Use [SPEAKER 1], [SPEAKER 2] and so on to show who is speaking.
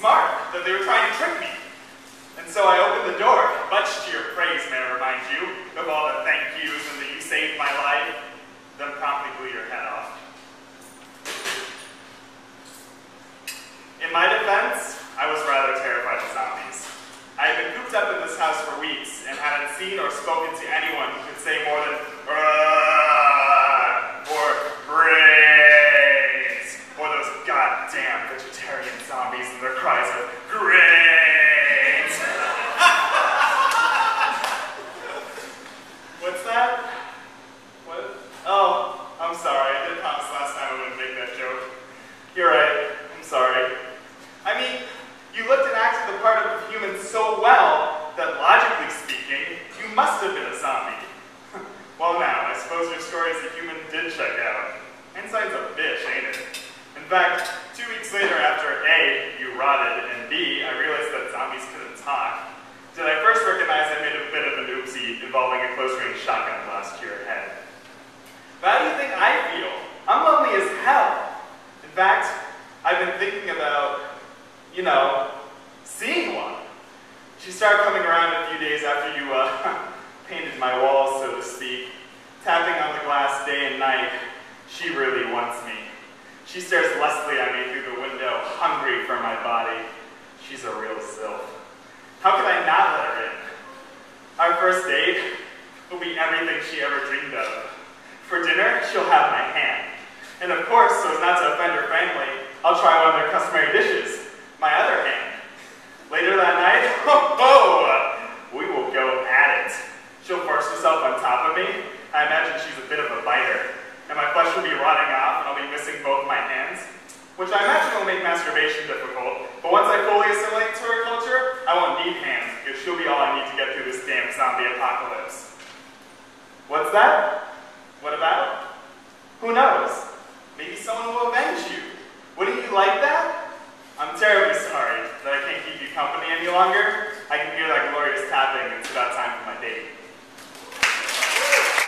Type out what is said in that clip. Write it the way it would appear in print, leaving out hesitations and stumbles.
[SPEAKER 1] smart, that they were trying to trick me. And so I opened the door, much to your praise, may I remind you, of all the thank yous and the you saved my life, then promptly blew your head off. In my defense, I was rather terrified of zombies. I had been cooped up in this house for weeks and hadn't seen or spoken to anyone who could say more than or brains, or those goddamn vegetarian zombies and their cries of grains. What's that? What? Oh, I'm sorry. I did promise last time I wouldn't make that joke. You're right. I'm sorry. I mean, you looked and acted the part of a human so well that, logically speaking, you must have been a zombie. Well now, I suppose your story as a human did check out. Hindsight's a bitch, ain't it? In fact, 2 weeks later after A, you rotted, and B, I realized that zombies couldn't talk, did I first recognize I made a bit of an oopsie involving a close-range shotgun blast to your head. But how do you think I feel? I'm lonely as hell. In fact, I've been thinking about, you know, seeing one. She started coming around a few days after you painted my walls, so to speak, tapping on the glass day and night. She really wants me. She stares lustily at me through the window, hungry for my body. She's a real sylph. How could I not let her in? Our first date will be everything she ever dreamed of. For dinner, she'll have my hand. And of course, so as not to offend her family, I'll try one of their customary dishes, my other hand. Later that night, we will go at it. She'll force herself on top of me. I imagine she's a bit of a biter. And my flesh will be rotting off, and I'll be missing both my hands, which I imagine will make masturbation difficult. But once I fully assimilate to her culture, I won't need hands, because she'll be all I need to get through this damn zombie apocalypse. What's that? What about?